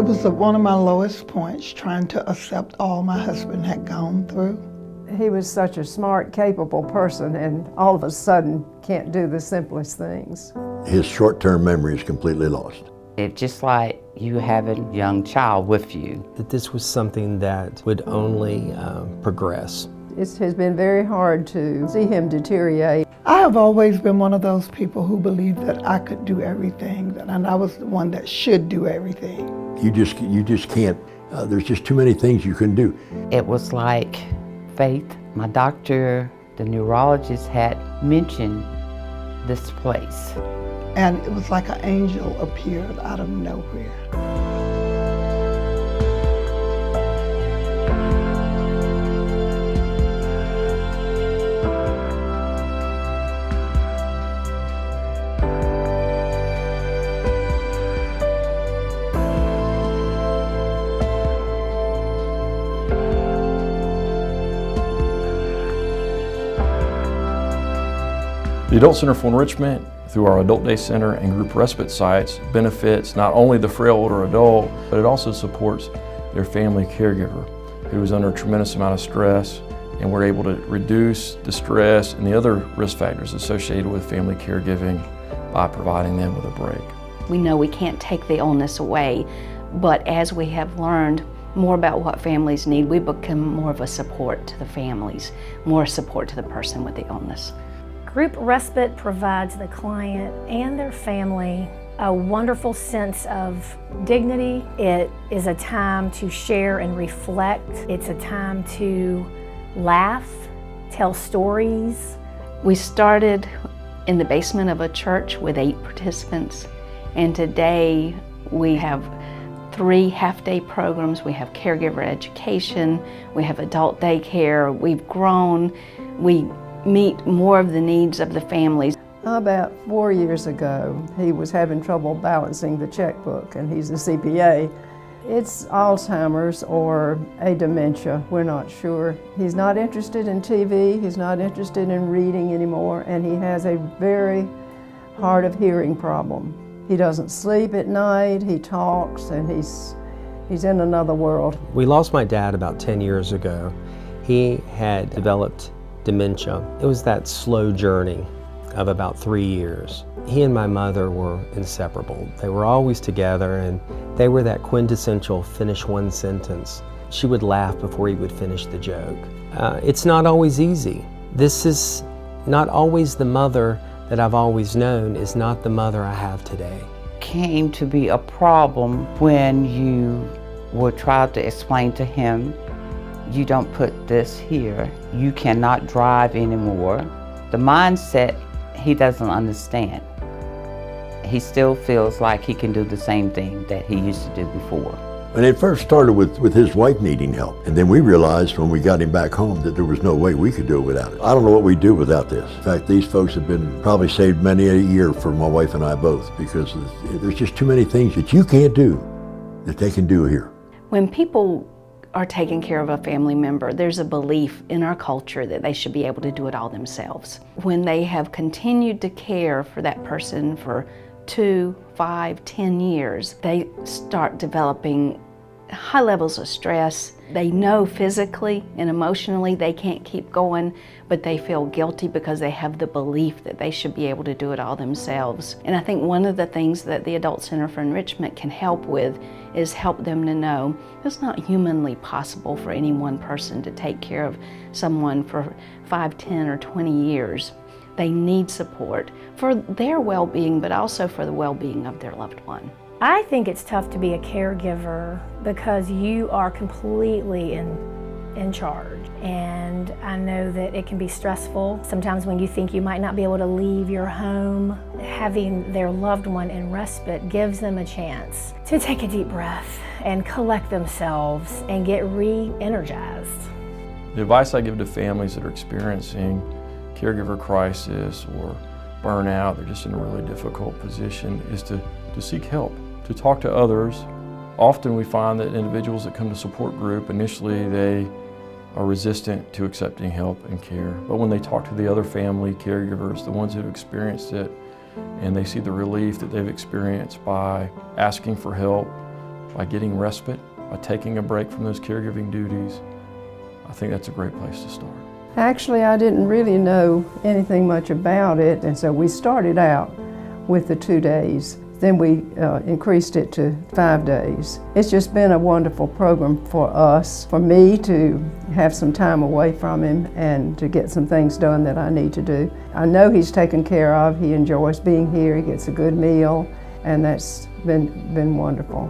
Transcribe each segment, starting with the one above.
was one of my lowest points, trying to accept all my husband had gone through. He was such a smart, capable person, and all of a sudden can't do the simplest things. His short-term memory is completely lost. It's just like you have a young child with you. That this was something that would only progress. It has been very hard to see him deteriorate. I have always been one of those people who believed that I could do everything, and I was the one that should do everything. You just can't. There's just too many things you can do. It was like faith. My doctor, the neurologist, had mentioned this place. And it was like an angel appeared out of nowhere. The Adult Center for Enrichment, through our Adult Day Center and group respite sites, benefits not only the frail older adult, but it also supports their family caregiver who is under a tremendous amount of stress, and we're able to reduce the stress and the other risk factors associated with family caregiving by providing them with a break. We know we can't take the illness away, but as we have learned more about what families need, we become more of a support to the families, more support to the person with the illness. Group respite provides the client and their family a wonderful sense of dignity. It is a time to share and reflect. It's a time to laugh, tell stories. We started in the basement of a church with 8 participants, and today we have 3 half-day programs. We have caregiver education, we have adult daycare. We've grown. We meet more of the needs of the families. About 4 years ago, he was having trouble balancing the checkbook, and he's a CPA. It's Alzheimer's or a dementia, we're not sure. He's not interested in TV, he's not interested in reading anymore, and he has a very hard of hearing problem. He doesn't sleep at night, he talks, and he's in another world. We lost my dad about 10 years ago. He had developed dementia. It was that slow journey of about 3 years. He and my mother were inseparable. They were always together, and they were that quintessential finish one sentence. She would laugh before he would finish the joke. It's not always easy. This is not always the mother that I've always known, is not the mother I have today. Came to be a problem when you would try to explain to him, you don't put this here, you cannot drive anymore. The mindset, he doesn't understand. He still feels like he can do the same thing that he used to do before. And it first started with his wife needing help. And then we realized when we got him back home that there was no way we could do it without it. I don't know what we'd do without this. In fact, these folks have been probably saved many a year for my wife and I both, because there's just too many things that you can't do that they can do here. When people are taking care of a family member, there's a belief in our culture that they should be able to do it all themselves. When they have continued to care for that person for 2, 5, 10 years, they start developing high levels of stress. They know physically and emotionally they can't keep going, but they feel guilty because they have the belief that they should be able to do it all themselves. And I think one of the things that the Adult Center for Enrichment can help with is help them to know it's not humanly possible for any one person to take care of someone for 5, 10, or 20 years. They need support for their well-being, but also for the well-being of their loved one. I think it's tough to be a caregiver because you are completely in charge. And I know that it can be stressful. Sometimes when you think you might not be able to leave your home, having their loved one in respite gives them a chance to take a deep breath and collect themselves and get re-energized. The advice I give to families that are experiencing caregiver crisis or burnout, they're just in a really difficult position, is to seek help, to talk to others. Often we find that individuals that come to support group, initially they are resistant to accepting help and care. But when they talk to the other family caregivers, the ones who've experienced it, and they see the relief that they've experienced by asking for help, by getting respite, by taking a break from those caregiving duties, I think that's a great place to start. Actually, I didn't really know anything much about it, and so we started out with the 2 days. Then we increased it to 5 days. It's just been a wonderful program for us, for me to have some time away from him and to get some things done that I need to do. I know he's taken care of. He enjoys being here. He gets a good meal, and that's been wonderful.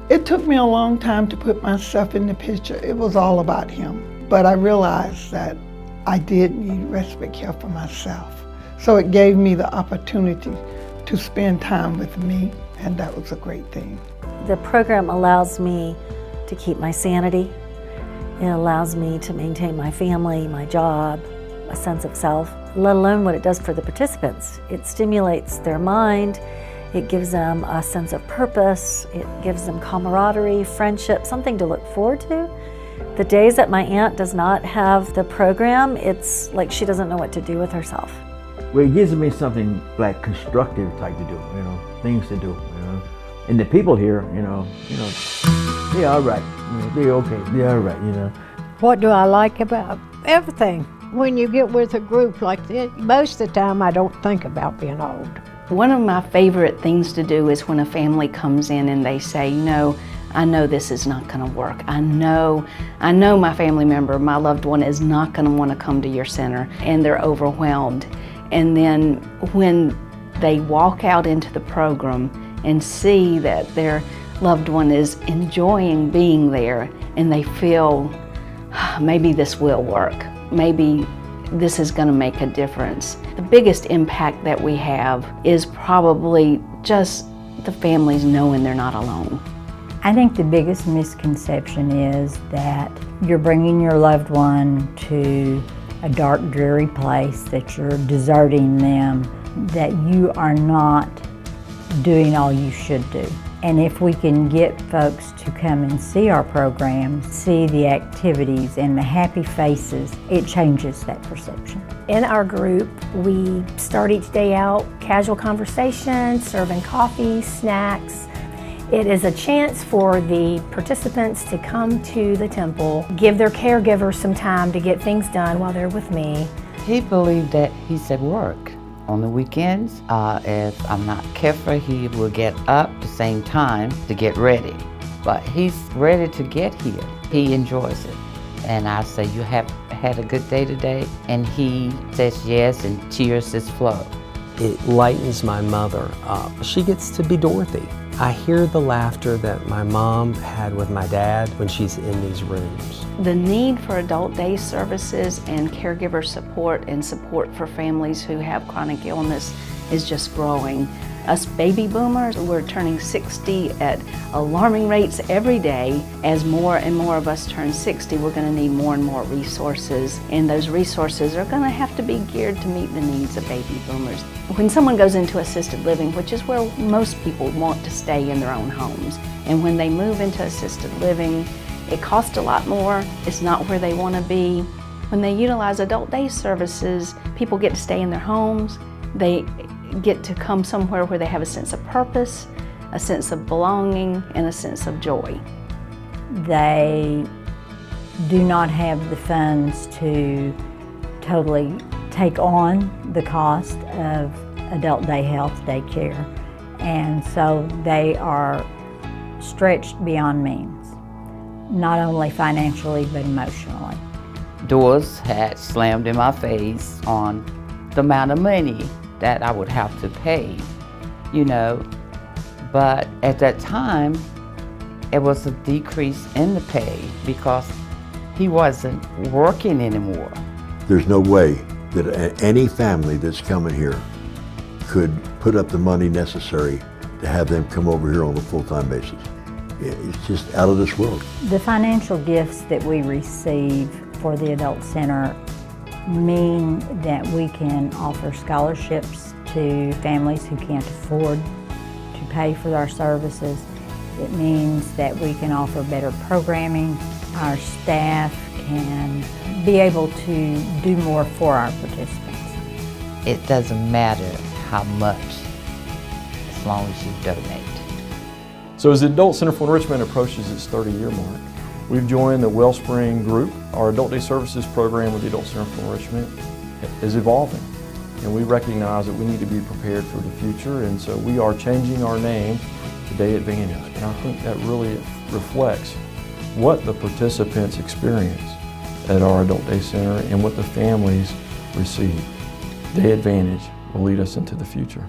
It took me a long time to put myself in the picture. It was all about him. But I realized that I did need respite care for myself. So it gave me the opportunity to spend time with me, and that was a great thing. The program allows me to keep my sanity. It allows me to maintain my family, my job, a sense of self, let alone what it does for the participants. It stimulates their mind. It gives them a sense of purpose. It gives them camaraderie, friendship, something to look forward to. The days that my aunt does not have the program, it's like she doesn't know what to do with herself. Well, it gives me something like constructive type to do, things to do, And the people here, they're all right, they're okay, they're all right, What do I like about everything? When you get with a group like this, most of the time I don't think about being old. One of my favorite things to do is when a family comes in and they say, I know this is not going to work. I know my family member, my loved one is not going to want to come to your center, and they're overwhelmed. And then when they walk out into the program and see that their loved one is enjoying being there, and they feel, maybe this will work, maybe this is going to make a difference. The biggest impact that we have is probably just the families knowing they're not alone. I think the biggest misconception is that you're bringing your loved one to a dark, dreary place, that you're deserting them, that you are not doing all you should do. And if we can get folks to come and see our program, see the activities and the happy faces, it changes that perception. In our group, we start each day out casual conversation, serving coffee, snacks. It is a chance for the participants to come to the temple, give their caregivers some time to get things done while they're with me. He believed that he's at work. On the weekends, if I'm not careful, he will get up the same time to get ready. But he's ready to get here. He enjoys it. And I say, you have had a good day today? And he says yes, and tears just flow. It lightens my mother up. She gets to be Dorothy. I hear the laughter that my mom had with my dad when she's in these rooms. The need for adult day services and caregiver support and support for families who have chronic illness is just growing. Us baby boomers, we're turning 60 at alarming rates every day. As more and more of us turn 60, we're going to need more and more resources, and those resources are going to have to be geared to meet the needs of baby boomers. When someone goes into assisted living, which is where most people want to stay in their own homes, and when they move into assisted living, it costs a lot more. It's not where they want to be. When they utilize adult day services, people get to stay in their homes. They get to come somewhere where they have a sense of purpose, a sense of belonging, and a sense of joy. They do not have the funds to totally take on the cost of adult day health, day care, and so they are stretched beyond means, not only financially but emotionally. Doors had slammed in my face on the amount of money that I would have to pay, but at that time it was a decrease in the pay because he wasn't working anymore. There's no way that any family that's coming here could put up the money necessary to have them come over here on a full-time basis. It's just out of this world. The financial gifts that we receive for the Adult Center mean that we can offer scholarships to families who can't afford to pay for our services. It means that we can offer better programming. Our staff can be able to do more for our participants. It doesn't matter how much, as long as you donate. So So as the Adult Center for Enrichment approaches its 30-year mark, we've joined the Wellspring Group. Our Adult Day Services program with the Adult Center for Enrichment is evolving, and we recognize that we need to be prepared for the future, and so we are changing our name to Day Advantage. And I think that really reflects what the participants experience at our Adult Day Center and what the families receive. Day Advantage will lead us into the future.